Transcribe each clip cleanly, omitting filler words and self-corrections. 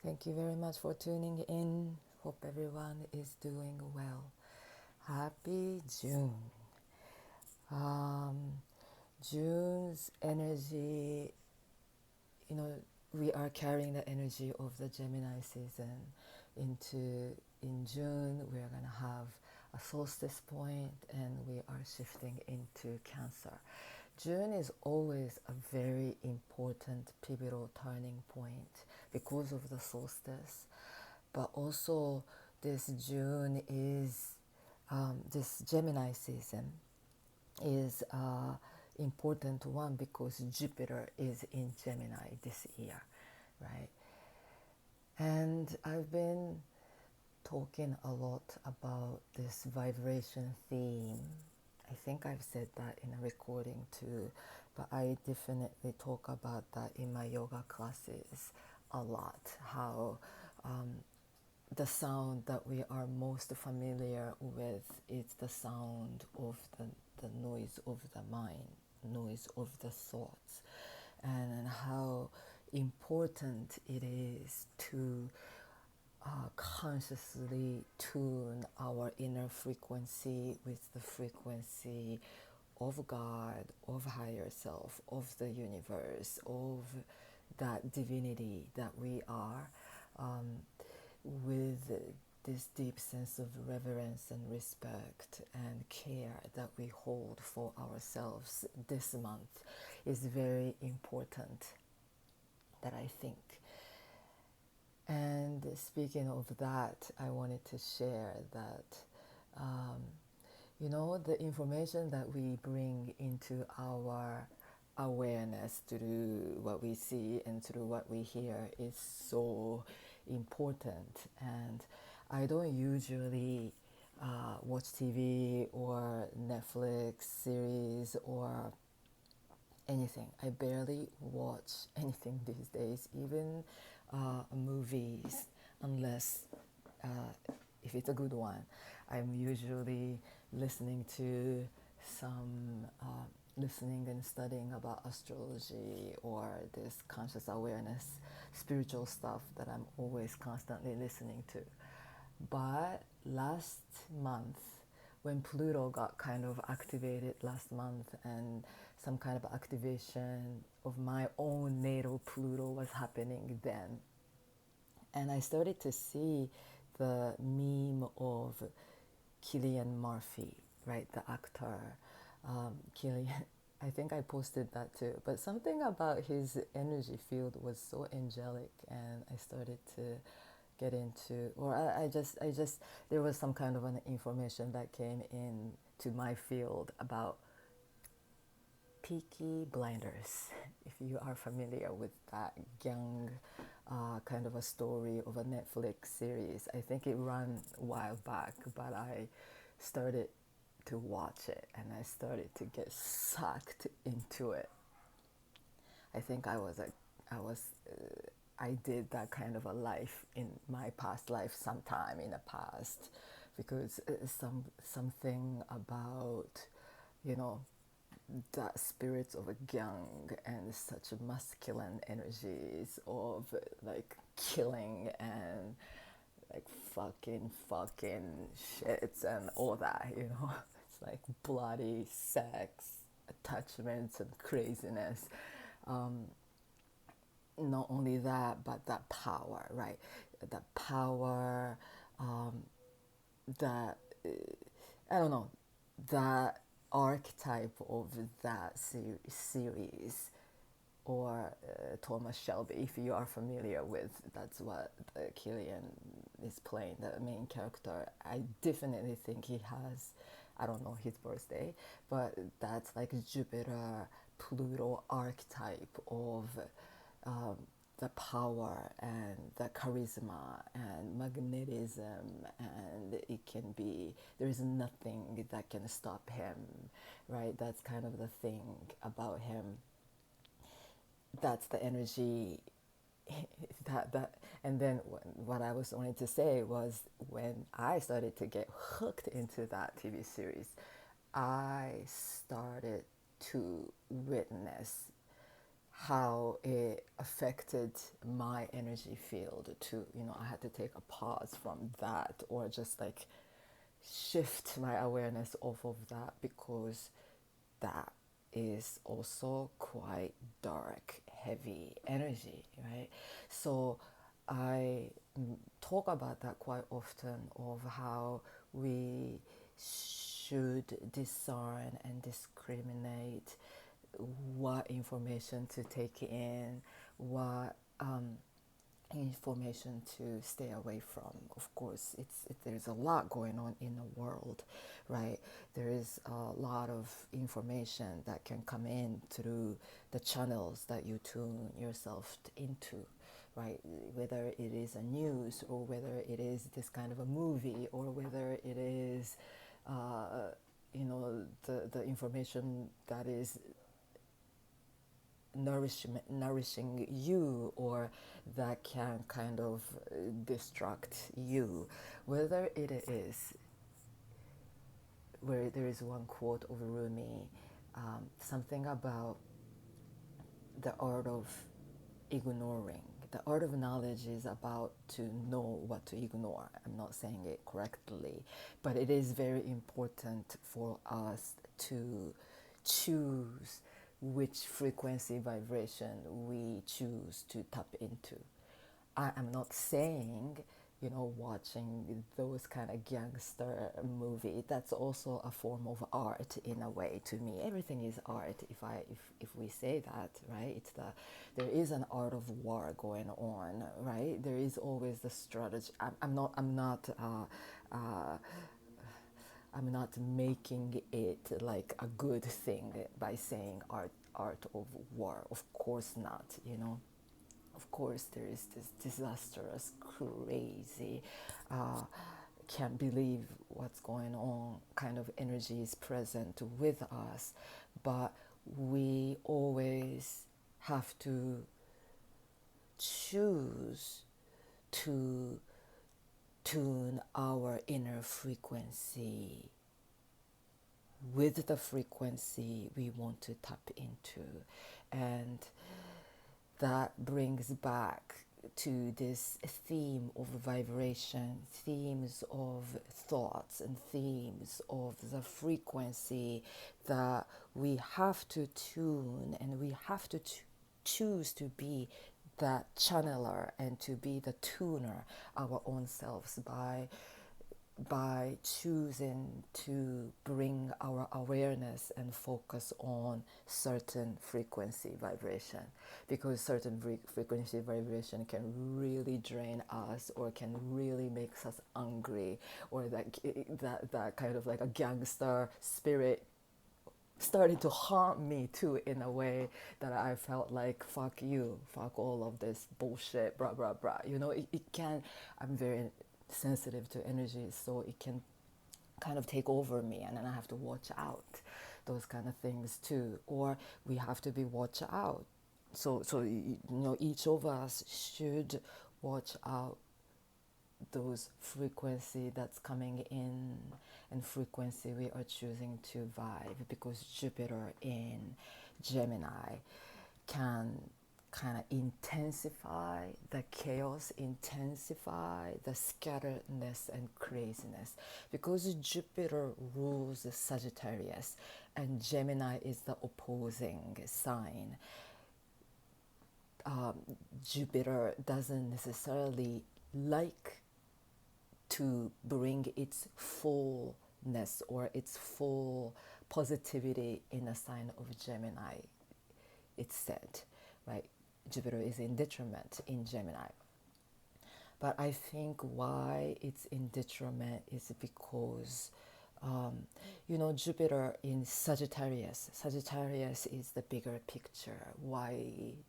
Thank you very much for tuning in. Hope everyone is doing well. Happy June. Um, June's energy, you know, we are carrying the energy of the Gemini season into in June. We're going to have a solstice point and we are shifting into Cancer. June is always a very important pivotal turning point because of the solstice, but also this June is this Gemini season is important one because Jupiter is in Gemini this year, right? And I've been talking a lot about this vibration theme. I think I've said that in a recording too, but I definitely talk about that in my yoga classes a lot. How the sound that we are most familiar with is the sound of the noise of the mind, noise of the thoughts, and how important it is to consciously tune our inner frequency with the frequency of God, of higher self, of the universe, of that divinity that we are, with this deep sense of reverence and respect and care that we hold for ourselves this month is very important, that I think. And speaking of that, I wanted to share that, the information that we bring into our awareness through what we see and through what we hear is so important. And I don't usually watch TV or Netflix series or anything. I barely watch anything these days, even movies, unless if it's a good one. I'm usually listening to some listening and studying about astrology or this conscious awareness, spiritual stuff that I'm always constantly listening to. But last month, when Pluto got kind of activated last month, and some kind of activation of my own natal Pluto was happening then, and I started to see the meme of Cillian Murphy, right, the actor. Cillian, I think I posted that too. But something about his energy field was so angelic, and I started to get into, or I just, there was some kind of an information that came in to my field about Peaky Blinders. If you are familiar with that young kind of a story of a Netflix series, I think it ran a while back, but I started to watch it and I started to get sucked into it. I think I did that kind of a life in my past life sometime in the past, because something about, you know, that spirits of a gang and such masculine energies of like killing and like fucking shits and all that, you know. It's like bloody sex, attachments and craziness. Not only that, but that power, right? That power, that I don't know, that archetype of that series, or Thomas Shelby, if you are familiar with, that's what Killian is playing, the main character. I definitely think he has, I don't know his birthday, but that's like Jupiter Pluto archetype of um, the power and the charisma and magnetism, and it can be, there is nothing that can stop him, right? That's kind of the thing about him. That's the energy that and then what I was wanting to say was, when I started to get hooked into that TV series, I started to witness how it affected my energy field to, I had to take a pause from that, or just like shift my awareness off of that, because that is also quite dark, heavy energy, right? So I talk about that quite often, of how we should discern and discriminate what information to take in, what information to stay away from. Of course, there's a lot going on in the world, right? There is a lot of information that can come in through the channels that you tune yourself into, right? Whether it is a news, or whether it is this kind of a movie, or whether it is the information that is nourishing you, or that can kind of distract you. Whether it is, where there is one quote of Rumi, something about the art of ignoring. The art of knowledge is about to know what to ignore. I'm not saying it correctly, but it is very important for us to choose which frequency vibration we choose to tap into. I am not saying, watching those kind of gangster movie, that's also a form of art in a way. To me, everything is art. If we say that, right? There is an art of war going on, right? There is always the strategy. I'm not making it like a good thing by saying art of war. Of course not, Of course, there is this disastrous, crazy, can't believe what's going on kind of energy is present with us, but we always have to choose to tune our inner frequency with the frequency we want to tap into. And that brings back to this theme of vibration, themes of thoughts, and themes of the frequency that we have to tune, and we have to choose to be that channeler and to be the tuner our own selves by choosing to bring our awareness and focus on certain frequency vibration, because certain frequency vibration can really drain us, or can really make us angry, or that kind of like a gangster spirit started to haunt me too, in a way that I felt like, fuck you, fuck all of this bullshit, blah blah blah. It can, I'm very sensitive to energy, so it can kind of take over me, and then I have to watch out, those kind of things too. Or we have to be watch out. So each of us should watch out those frequency that's coming in, and frequency we are choosing to vibe, because Jupiter in Gemini can kind of intensify the chaos, intensify the scatteredness and craziness, because Jupiter rules Sagittarius and Gemini is the opposing sign. Jupiter doesn't necessarily like to bring its fullness or its full positivity in a sign of Gemini. It's said, right? Jupiter is in detriment in Gemini. But I think why it's in detriment is because, Jupiter in Sagittarius. Sagittarius is the bigger picture, wide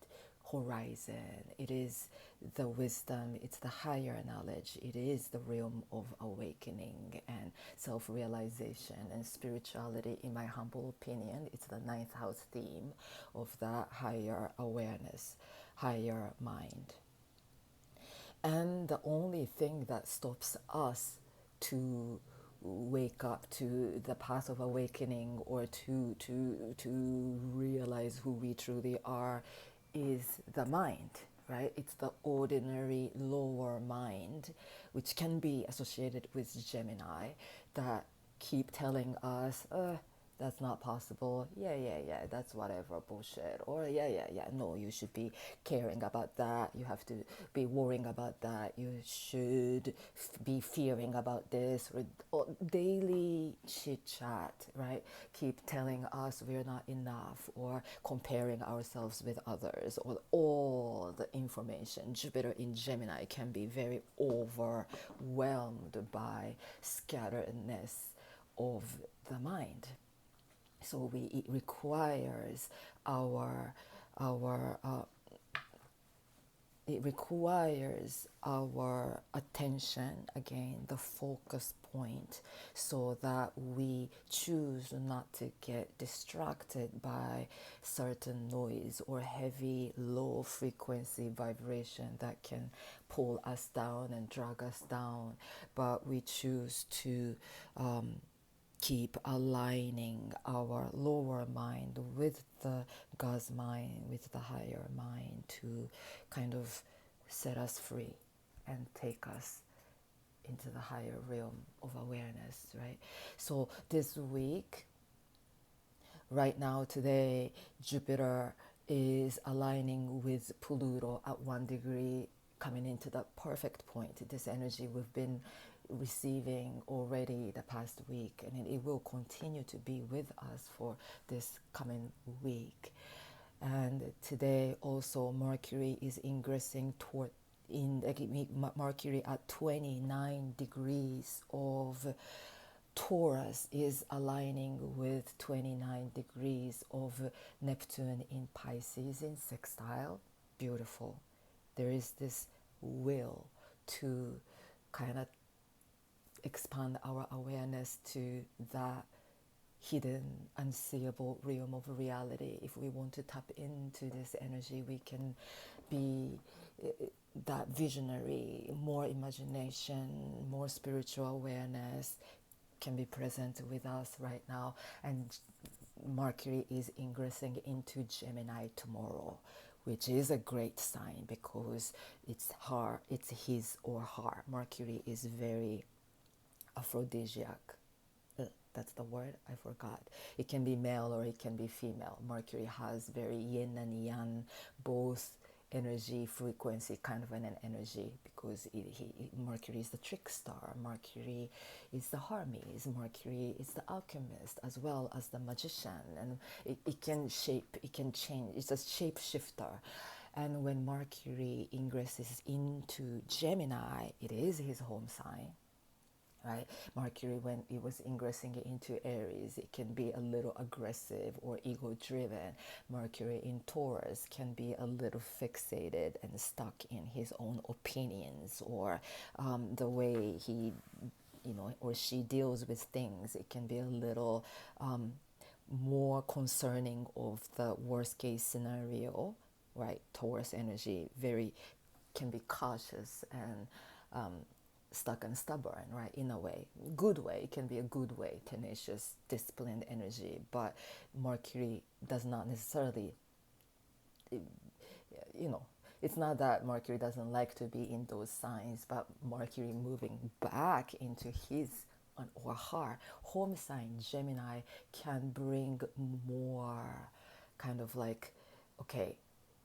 horizon. It is the wisdom, it's the higher knowledge. It is the realm of awakening and self-realization and spirituality. In my humble opinion, it's the ninth house theme of that higher awareness, higher mind. And the only thing that stops us to wake up to the path of awakening, or to realize who we truly are, is the mind, right? It's the ordinary lower mind, which can be associated with Gemini, that keep telling us, that's not possible. Yeah, that's whatever bullshit. Or yeah, no, you should be caring about that. You have to be worrying about that. You should be fearing about this. Or daily chit chat, right? Keep telling us we're not enough, or comparing ourselves with others, or all the information. Jupiter in Gemini can be very overwhelmed by scatteredness of the mind. So it requires our it requires our attention, again, the focus point, so that we choose not to get distracted by certain noise or heavy low frequency vibration that can pull us down and drag us down, but we choose to keep aligning our lower mind with the God's mind, with the higher mind, to kind of set us free and take us into the higher realm of awareness, right? So this week, right now, today, Jupiter is aligning with Pluto at 1 degree, coming into the perfect point. This energy we've been receiving already the past week, and it will continue to be with us for this coming week. And today also Mercury is ingressing toward Mercury at 29 degrees of Taurus, is aligning with 29 degrees of Neptune in Pisces in sextile. Beautiful. There is this will to kind of expand our awareness to that hidden, unseeable realm of reality. If we want to tap into this energy, we can be that visionary, more imagination, more spiritual awareness can be present with us right now. And Mercury is ingressing into Gemini tomorrow, which is a great sign because it's his or her. Mercury is very aphrodisiac. That's the word, I forgot. It can be male or it can be female. Mercury has very yin and yang, both energy, frequency, kind of an energy, because Mercury is the trickster, Mercury is the Hermes, Mercury is the alchemist, as well as the magician, and it can shape, it can change, it's a shapeshifter. And when Mercury ingresses into Gemini, it is his home sign, right? Mercury, when it was ingressing into Aries, it can be a little aggressive or ego-driven. Mercury in Taurus can be a little fixated and stuck in his own opinions, or the way he, or she deals with things. It can be a little more concerning of the worst case scenario, right? Taurus energy can be cautious and stuck and stubborn, right? In a way, good way. It can be a good way, tenacious, disciplined energy. But Mercury does not necessarily, it's not that Mercury doesn't like to be in those signs, but Mercury moving back into his or her home sign, Gemini, can bring more kind of like, okay,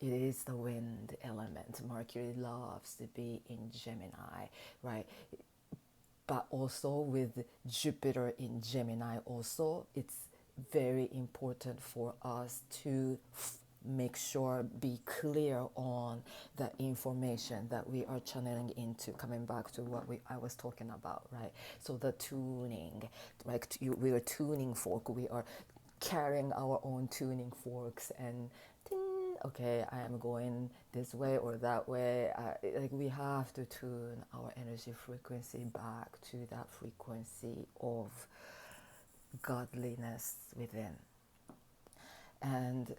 it is the wind element. Mercury loves to be in Gemini, right? But also with Jupiter in Gemini also, it's very important for us to make sure, be clear on the information that we are channeling into, coming back to what I was talking about, right? So the tuning, like we are tuning fork, we are carrying our own tuning forks and okay, I am going this way or that way. Like we have to tune our energy frequency back to that frequency of godliness within. And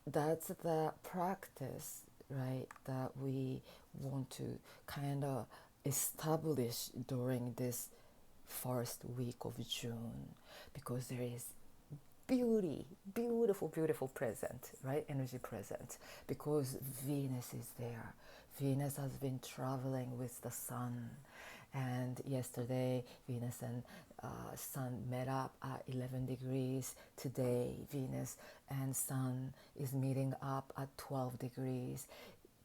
that's the practice, right, that we want to kind of establish during this first week of June, because there is beautiful present, right? Energy present, because Venus is there. Venus has been traveling with the sun, and yesterday Venus and sun met up at 11 degrees. Today Venus and sun is meeting up at 12 degrees.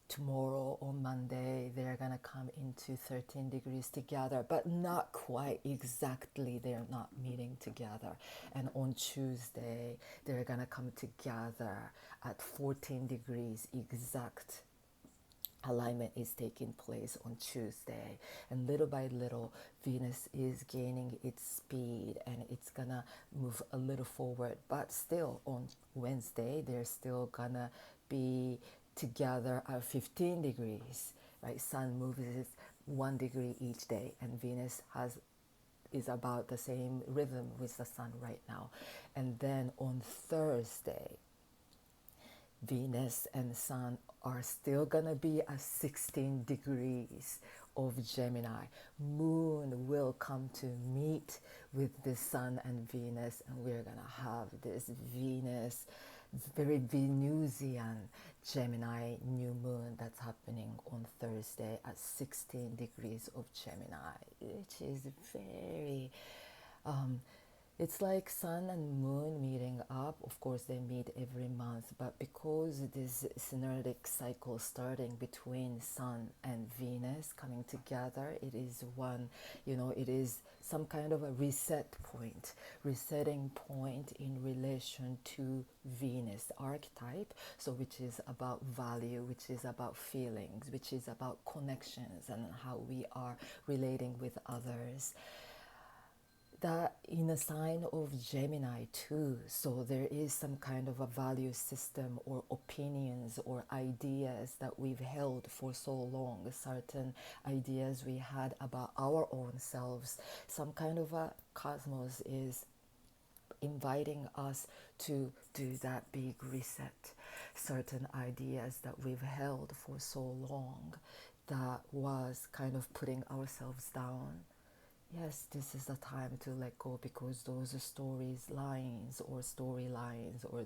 Tomorrow on Monday they're gonna come into 13 degrees together, but not quite exactly, they're not meeting together. And on Tuesday they're gonna come together at 14 degrees exact. Alignment is taking place on Tuesday, and little by little Venus is gaining its speed and it's gonna move a little forward, but still on Wednesday they're still gonna be together at 15 degrees, right? Sun moves 1 degree each day, and Venus is about the same rhythm with the sun right now. And then on Thursday Venus and Sun are still gonna be at 16 degrees of Gemini. Moon will come to meet with the Sun and Venus, and we're gonna have this Venus, very Venusian Gemini new moon that's happening on Thursday at 16 degrees of Gemini, which is very it's like sun and moon meeting up. Of course, they meet every month, but because this synodic cycle starting between sun and Venus coming together, it is one, it is some kind of a resetting point in relation to Venus archetype. So, which is about value, which is about feelings, which is about connections and how we are relating with others. That in a sign of Gemini too, so there is some kind of a value system or opinions or ideas that we've held for so long, certain ideas we had about our own selves. Some kind of a cosmos is inviting us to do that big reset. Certain ideas that we've held for so long that was kind of putting ourselves down. Yes, this is the time to let go, because those storylines or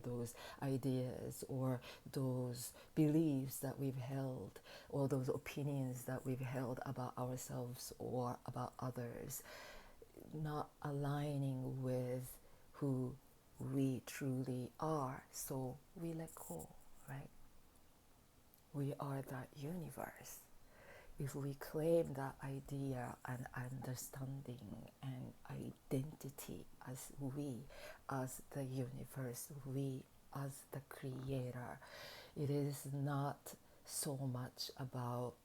those ideas or those beliefs that we've held or those opinions that we've held about ourselves or about others, not aligning with who we truly are. So we let go, right? We are that universe. If we claim that idea and understanding and identity as we, as the universe, we as the creator, it is not so much about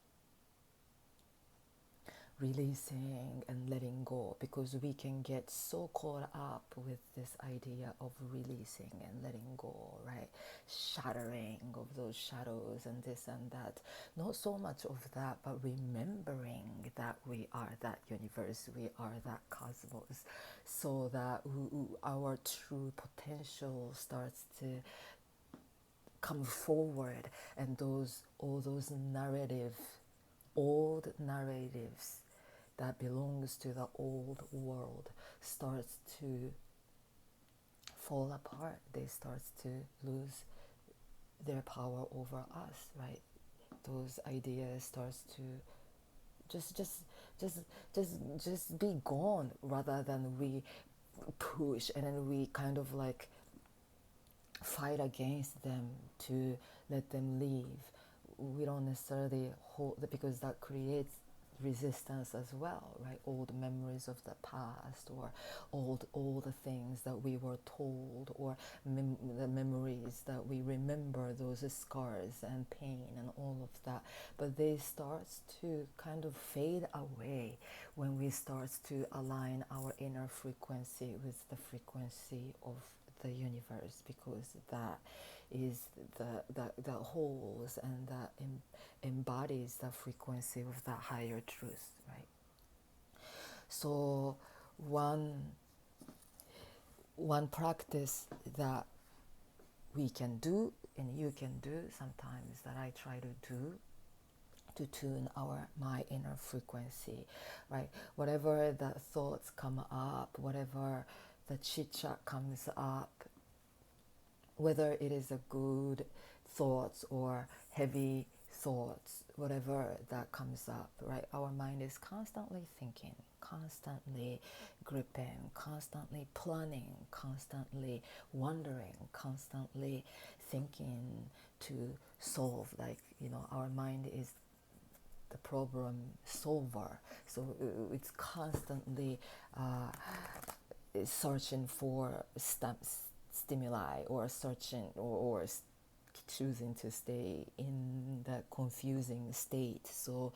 releasing and letting go, because we can get so caught up with this idea of releasing and letting go, right? Shattering of those shadows and this and that. Not so much of that, but remembering that we are that universe, we are that cosmos, so that our true potential starts to come forward, and all those old narratives that belongs to the old world starts to fall apart. They start to lose their power over us, right? Those ideas starts to just be gone, rather than we push and then we kind of like fight against them to let them leave. We don't necessarily hold, because that creates resistance as well, right? Old memories of the past, or all the things that we were told, or the memories that we remember, those scars and pain and all of that. But they start to kind of fade away when we start to align our inner frequency with the frequency of the universe, because that is the holds and that embodies the frequency of that higher truth, right? So one practice that we can do and you can do sometimes, that I try to do to tune my inner frequency, right? Whatever the thoughts come up, whatever the chit chat comes up, whether it is a good thoughts or heavy thoughts, whatever that comes up, right? Our mind is constantly thinking, constantly gripping, constantly planning, constantly wondering, constantly thinking to solve. Like, our mind is the problem solver. So it's constantly searching for stimuli, or searching or choosing to stay in that confusing state. So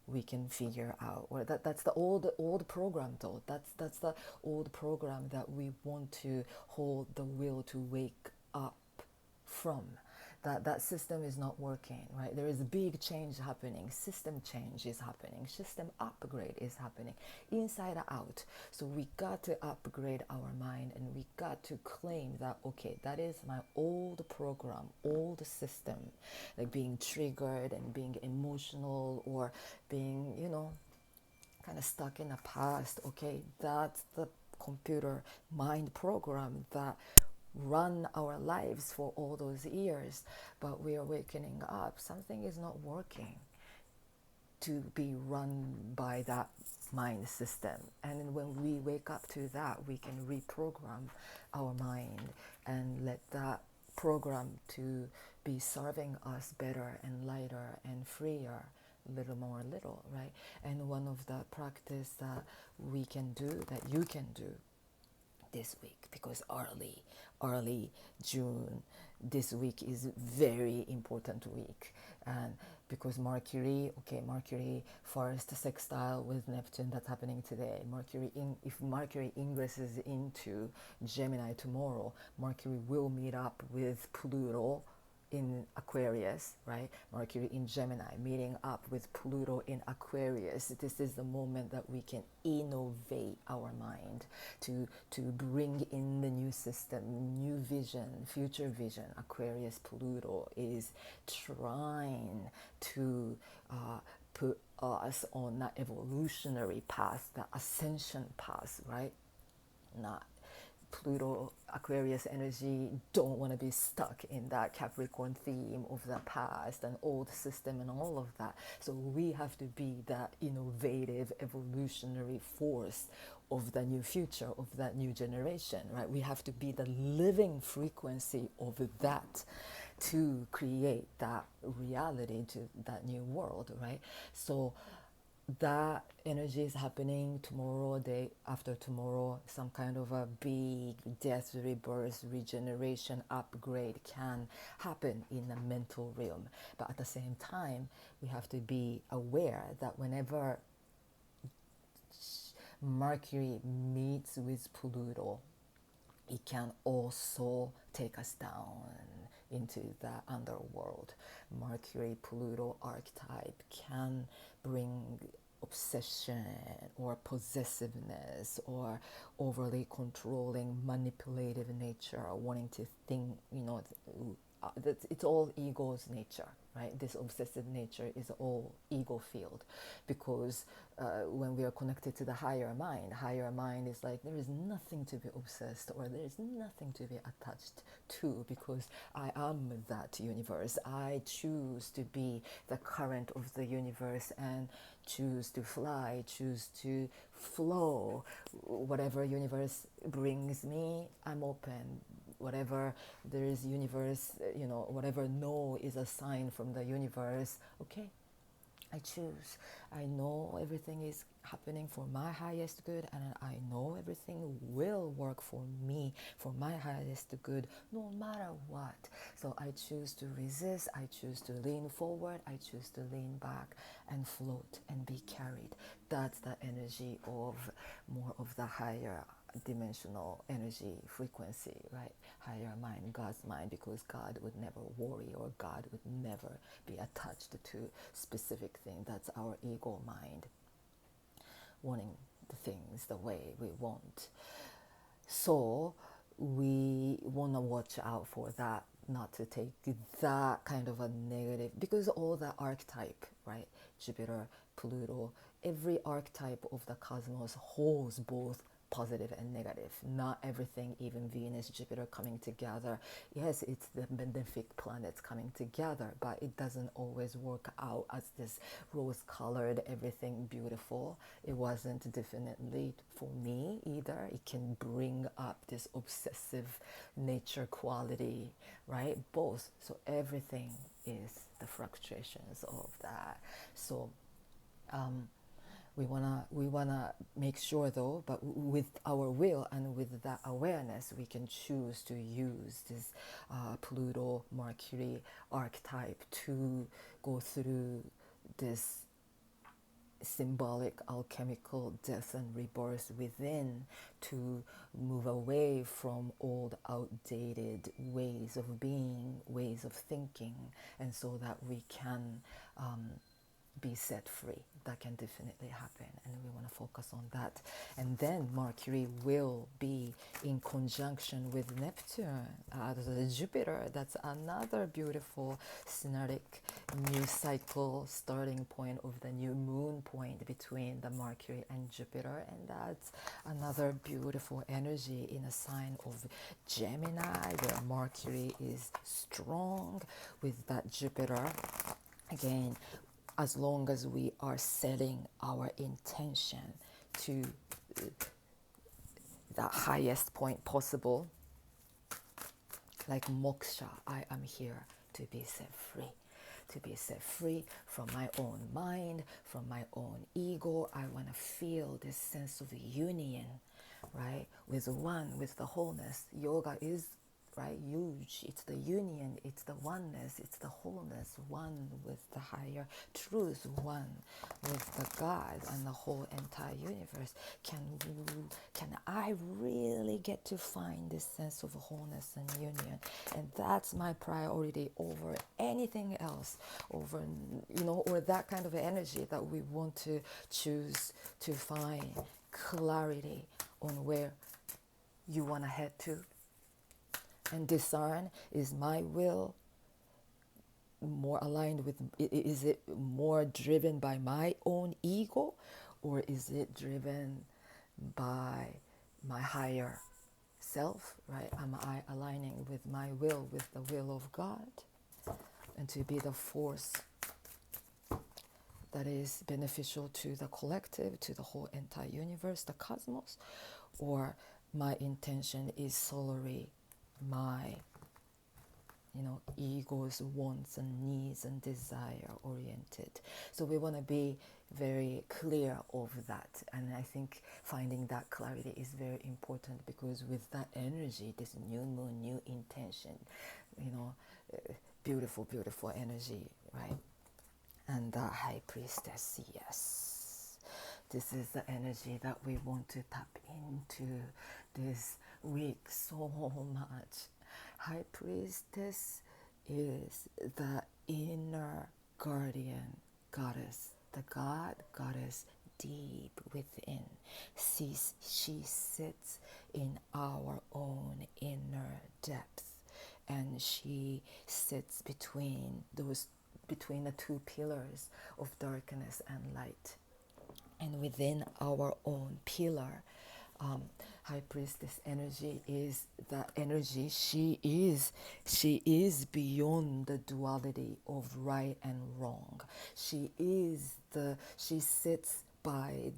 we can figure out, or that's the old program, though. That's the old program that we want to hold the will to wake up from. That system is not working, right? There is a big change happening. System change is happening. System upgrade is happening, inside and out. So we got to upgrade our mind, and we got to claim that, okay, that is my old program, old system, like being triggered and being emotional, or being, kind of stuck in the past. Okay, that's the computer mind program that run our lives for all those years. But we are waking up, something is not working to be run by that mind system. And when we wake up to that, we can reprogram our mind and let that program to be serving us better and lighter and freer, little more little, right? And one of the practice that we can do, that you can do this week, because early June, this week is very important week. And because Mercury first sextile with Neptune, that's happening today. If Mercury ingresses into Gemini tomorrow, Mercury will meet up with Pluto in Aquarius, right? Mercury in Gemini meeting up with Pluto in Aquarius. This is the moment that we can innovate our mind to bring in the new system, new vision, future vision. Aquarius Pluto is trying to put us on that evolutionary path, the ascension path, right? Not Pluto, Aquarius energy don't want to be stuck in that Capricorn theme of the past and old system and all of that. So we have to be that innovative, evolutionary force of the new future, of that new generation, right? We have to be the living frequency of that to create that reality, to that new world, right? So that energy is happening tomorrow, day after tomorrow. Some kind of a big death, rebirth, regeneration, upgrade can happen in the mental realm. But at the same time, we have to be aware that whenever Mercury meets with Pluto, it can also take us down into the underworld. Mercury Pluto archetype can bring obsession or possessiveness or overly controlling, manipulative nature, wanting to think, it's all ego's nature, right? This obsessive nature is all ego field, because when we are connected to the higher mind is like, there is nothing to be obsessed, or there is nothing to be attached to, because I am that universe. I choose to be the current of the universe and choose to fly, choose to flow. Whatever universe brings me, I'm open. Whatever there is universe, whatever no is a sign from the universe, okay, I choose. I know everything is happening for my highest good, and I know everything will work for me for my highest good, no matter what. So I choose to resist, I choose to lean forward, I choose to lean back and float and be carried. That's the energy of more of the higher dimensional energy frequency, right? Higher mind, God's mind, because God would never worry, or God would never be attached to specific thing. That's our ego mind, wanting the things the way we want. So we want to watch out for that, not to take that kind of a negative, because all the archetype, right? Jupiter, Pluto, every archetype of the cosmos holds both positive and negative. Not everything, even Venus, Jupiter coming together. Yes, it's the benefic planets coming together, but it doesn't always work out as this rose-colored, everything beautiful. It wasn't definitely for me either. It can bring up this obsessive nature quality, right? Both. So everything is the fluctuations of that. So we wanna make sure though, but with our will and with that awareness, we can choose to use this Pluto Mercury archetype to go through this symbolic alchemical death and rebirth within, to move away from old outdated ways of being, ways of thinking, and so that we can be set free. That can definitely happen, and we want to focus on that. And then Mercury will be in conjunction with Neptune, the Jupiter. That's another beautiful synodic new cycle starting point of the new moon point between the Mercury and Jupiter, and that's another beautiful energy in a sign of Gemini, where Mercury is strong with that Jupiter. Again, as long as we are setting our intention to the highest point possible, like moksha, I am here to be set free. To be set free from my own mind, from my own ego. I want to feel this sense of union, right? With one, with the wholeness. Yoga is, right, huge. It's the union, it's the oneness, it's the wholeness. One with the higher truth, one with the God and the whole entire universe. Can I really get to find this sense of wholeness and union? And that's my priority over anything else, over, or that kind of energy that we want to choose to find clarity on where you want to head to. And discern, is my will more aligned with, is it more driven by my own ego, or is it driven by my higher self, right? Am I aligning with my will, with the will of God, and to be the force that is beneficial to the collective, to the whole entire universe, the cosmos? Or my intention is solely my ego's wants and needs and desire oriented. So we want to be very clear of that, and I think finding that clarity is very important, because with that energy, this new moon, new intention, beautiful energy, right? And the high priestess, yes, this is the energy that we want to tap into this week so much. High priestess is the inner guardian goddess, the goddess deep within. She sits in our own inner depth, and she sits between the two pillars of darkness and light. And within our own pillar, High Priestess energy is the energy. She is beyond the duality of right and wrong. She sits by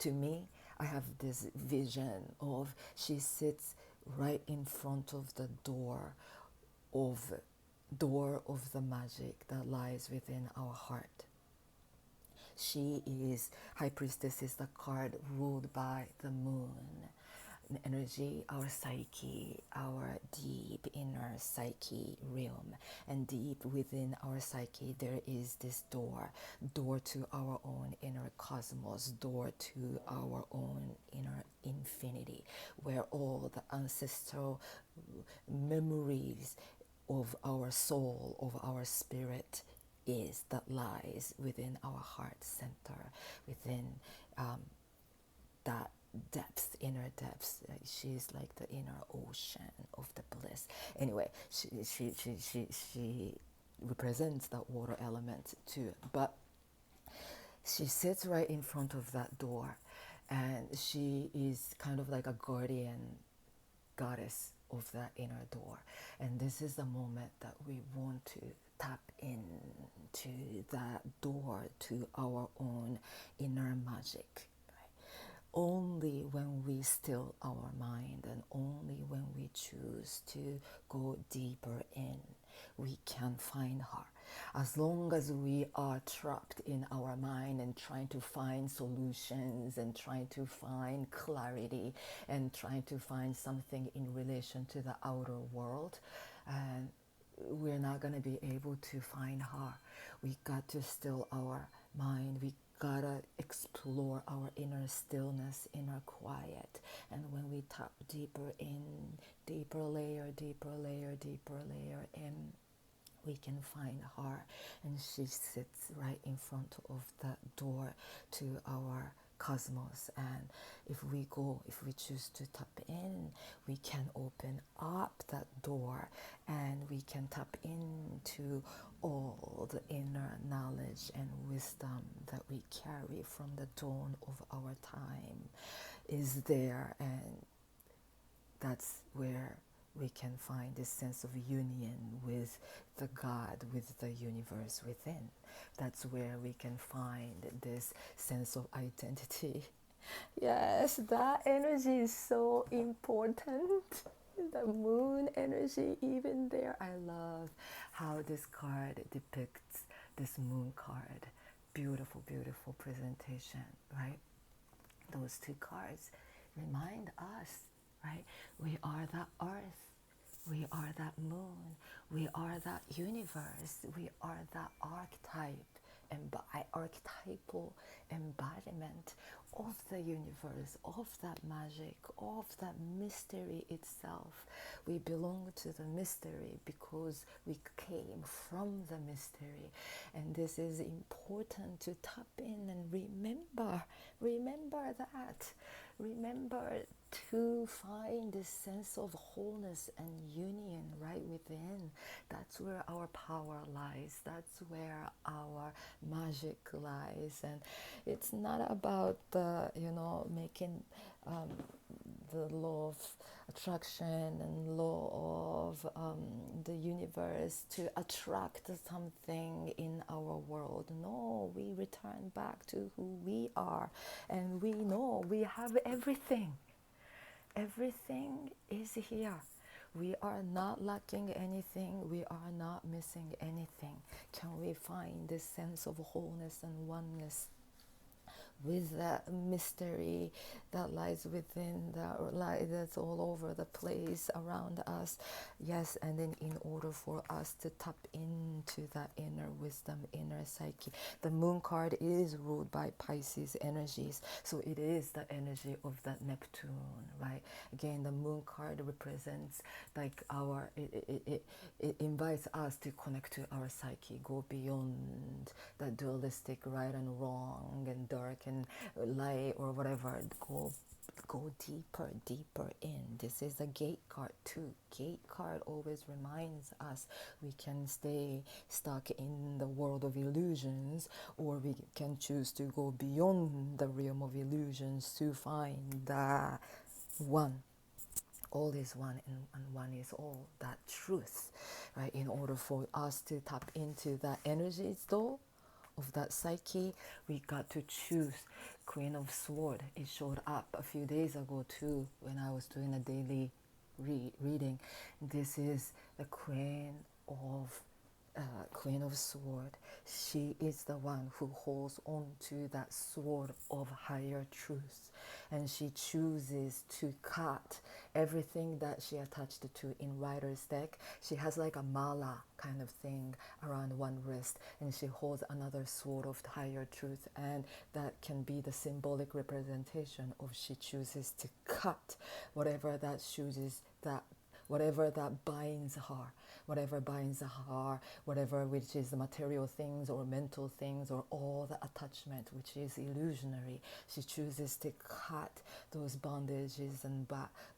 to me, I have this vision of, she sits right in front of the door of the magic that lies within our heart. High Priestess is the card ruled by the moon energy, our psyche, our deep inner psyche realm. And deep within our psyche, there is this door to our own inner cosmos, door to our own inner infinity, where all the ancestral memories of our soul, of our spirit that lies within our heart center, within that depth, inner depths. She's like the inner ocean of the bliss. Anyway, she represents that water element too. But she sits right in front of that door, and she is kind of like a guardian goddess of that inner door. And this is the moment that we want to tap into that door to our own inner magic. Only when we still our mind, and only when we choose to go deeper in, we can find her. As long as we are trapped in our mind and trying to find solutions and trying to find clarity and trying to find something in relation to the outer world, and we're not going to be able to find her. We got to still our mind. We gotta explore our inner stillness, inner quiet. And when we tap deeper in, deeper layer, deeper layer, deeper layer in, we can find her. And she sits right in front of that door to our cosmos. And if we choose to tap in, we can open up that door and we can tap into all the inner knowledge and wisdom that we carry from the dawn of our time is there. And that's where we can find this sense of union with the God, with the universe within. That's where we can find this sense of identity. Yes, that energy is so important. The moon energy, even there. I love how this card depicts this moon card. Beautiful, beautiful presentation, right? Those two cards remind us, right? We are that earth. We are that moon. We are that universe. We are that archetypal embodiment of the universe, of that magic, of that mystery itself. We belong to the mystery because we came from the mystery. And this is important to tap in and remember that. Remember to find this sense of wholeness and union right within. That's where our power lies. That's where our magic lies. And it's not about making the law of attraction and law of the universe to attract something in our world. No, we return back to who we are, and we know we have everything. Everything is here. We are not lacking anything. We are not missing anything. Can we find this sense of wholeness and oneness with that mystery that lies within, that's all over the place around us? Yes, and then in order for us to tap into that inner wisdom, inner psyche, the moon card is ruled by Pisces energies, so it is the energy of that Neptune, right? Again, the moon card represents like it invites us to connect to our psyche, go beyond the dualistic right and wrong and dark and light or whatever. Go deeper in. This is a gate card too. Gate card always reminds us we can stay stuck in the world of illusions, or we can choose to go beyond the realm of illusions to find the one. All is one and one is all, that truth, right? In order for us to tap into that energy though of that psyche, we got to choose Queen of Sword. It showed up a few days ago too when I was doing a daily reading. This is the Queen of Sword. She is the one who holds on to that sword of higher truth, and she chooses to cut everything that she attached to in Rider's deck. She has like a mala kind of thing around one wrist, and she holds another sword of higher truth, and that can be the symbolic representation of she chooses to cut whatever that whatever that binds her, whatever which is the material things or mental things or all the attachment which is illusionary. She chooses to cut those bondages and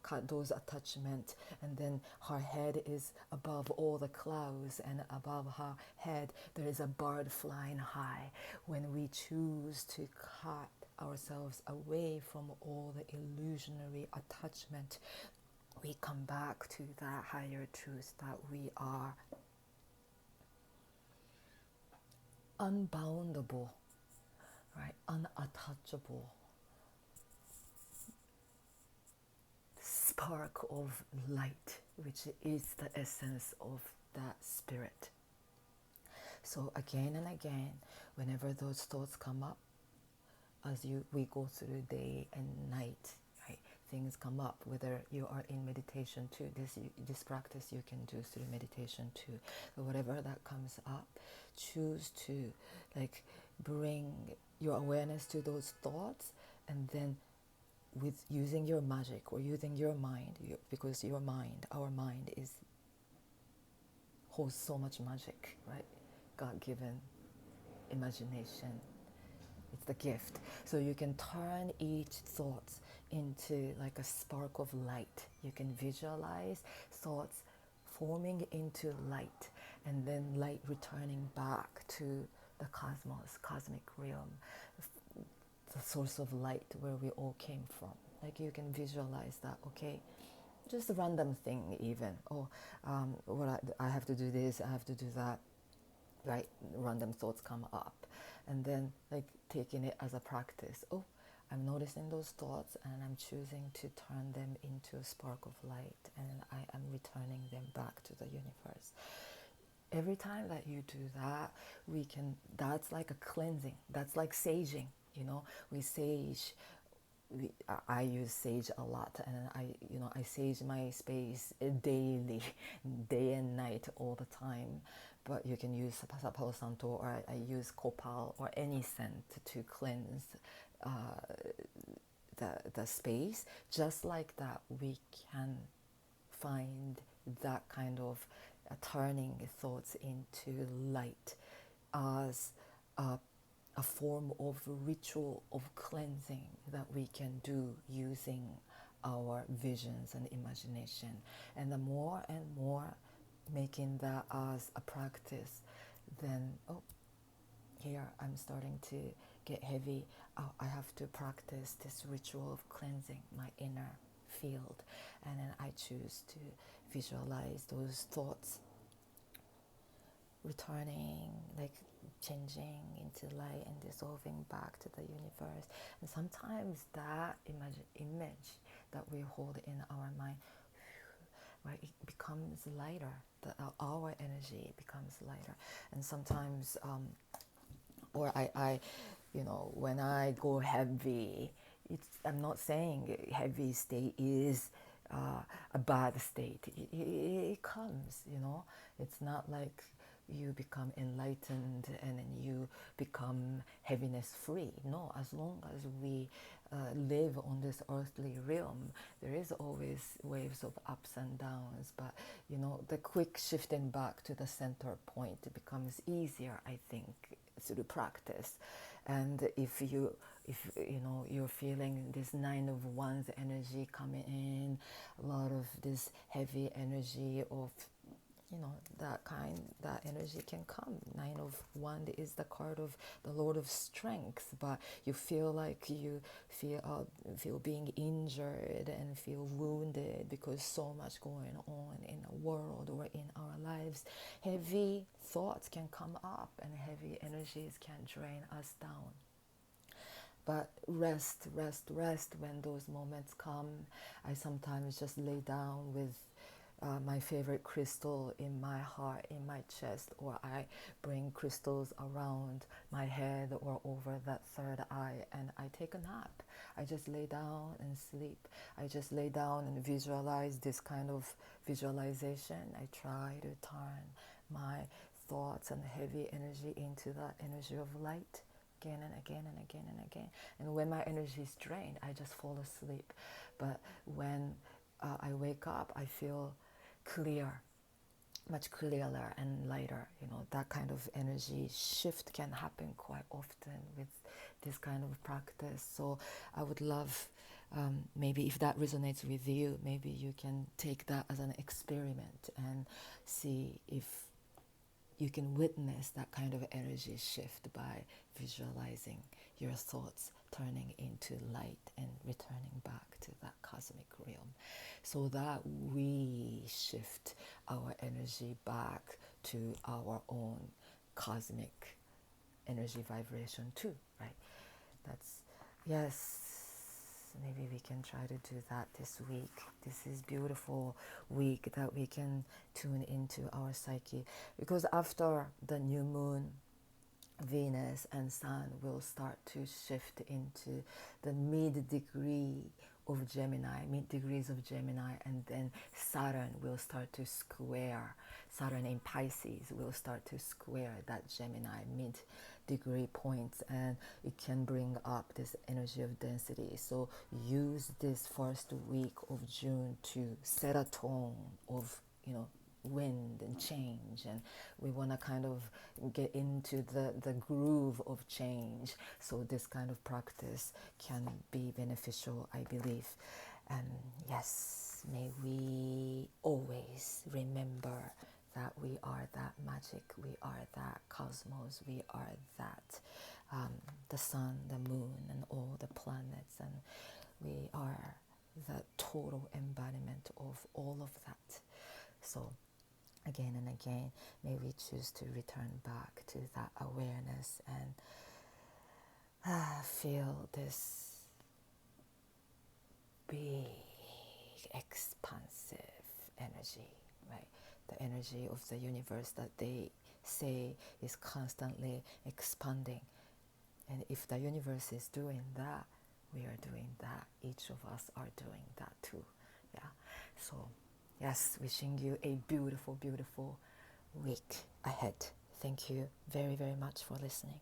cut those attachments, and then her head is above all the clouds, and above her head there is a bird flying high. When we choose to cut ourselves away from all the illusionary attachment. We come back to that higher truth that we are unboundable, right? Unattachable, spark of light, which is the essence of that spirit. So again and again, whenever those thoughts come up, as we go through day and night, right? Things come up, whether you are in meditation too. This practice you can do through meditation too. But whatever that comes up, choose to like bring your awareness to those thoughts, and then with using your magic or using your mind, because your mind, our mind holds so much magic, right? God-given imagination. It's the gift. So you can turn each thought into like a spark of light. You can visualize thoughts forming into light, and then light returning back to the cosmos, cosmic realm, the source of light where we all came from. Like you can visualize that, okay? Just a random thing even. Oh, I have to do this, I have to do that, right? Random thoughts come up. And then like taking it as a practice. Oh, I'm noticing those thoughts and I'm choosing to turn them into a spark of light, and I am returning them back to the universe. Every time that you do that, that's like a cleansing. That's like saging, we sage. I use sage a lot, and I sage my space daily, day and night, all the time. But you can use Palo Santo, or I use copal or any scent to cleanse the space. Just like that, we can find that kind of turning thoughts into light as a form of ritual of cleansing that we can do using our visions and imagination. And the more and more making that as a practice, then here I'm starting to get heavy. I have to practice this ritual of cleansing my inner field, and then I choose to visualize those thoughts returning, like changing into light and dissolving back to the universe. And sometimes that image that we hold in our mind, right, it becomes lighter. Our energy becomes lighter. And sometimes, or I when I go heavy, I'm not saying heavy state is a bad state. It comes, It's not like you become enlightened and then you become heaviness free. No, as long as we live on this earthly realm, there is always waves of ups and downs. But the quick shifting back to the center point becomes easier, I think, through practice. And if you're feeling this 9 of Wands energy coming in, a lot of this heavy energy of that energy can come. 9 of Wands is the card of the Lord of Strength, but you feel like you feel being injured and feel wounded because so much going on in the world or in our lives. Heavy thoughts can come up and heavy energies can drain us down. But rest when those moments come. I sometimes just lay down with my favorite crystal in my heart, in my chest, or I bring crystals around my head or over that third eye, and I take a nap. I just lay down and sleep. I just lay down and visualize this kind of visualization. I try to turn my thoughts and heavy energy into that energy of light again and again and again and again. And when my energy is drained, I just fall asleep. But when I wake up, I feel clear, much clearer and lighter. That kind of energy shift can happen quite often with this kind of practice. So I would love, maybe if that resonates with you, maybe you can take that as an experiment and see if you can witness that kind of energy shift by visualizing your thoughts turning into light and returning back to that cosmic realm, so that we shift our energy back to our own cosmic energy vibration too, right? That's, yes, maybe we can try to do that this week. This is beautiful week that we can tune into our psyche, because after the new moon, Venus and Sun will start to shift into the mid degrees of Gemini, and then Saturn will start to square. Saturn in Pisces will start to square that Gemini mid degree points, and it can bring up this energy of density. So use this first week of June to set a tone of, wind and change, and we want to kind of get into the groove of change, so this kind of practice can be beneficial, I believe. And yes, may we always remember that we are that magic, we are that cosmos, we are that the sun, the moon, and all the planets, and we are the total embodiment of all of that. So again and again, may we choose to return back to that awareness and feel this big, expansive energy, right? The energy of the universe that they say is constantly expanding. And if the universe is doing that, we are doing that. Each of us are doing that too. Yeah. So yes, wishing you a beautiful, beautiful week ahead. Thank you very, very much for listening.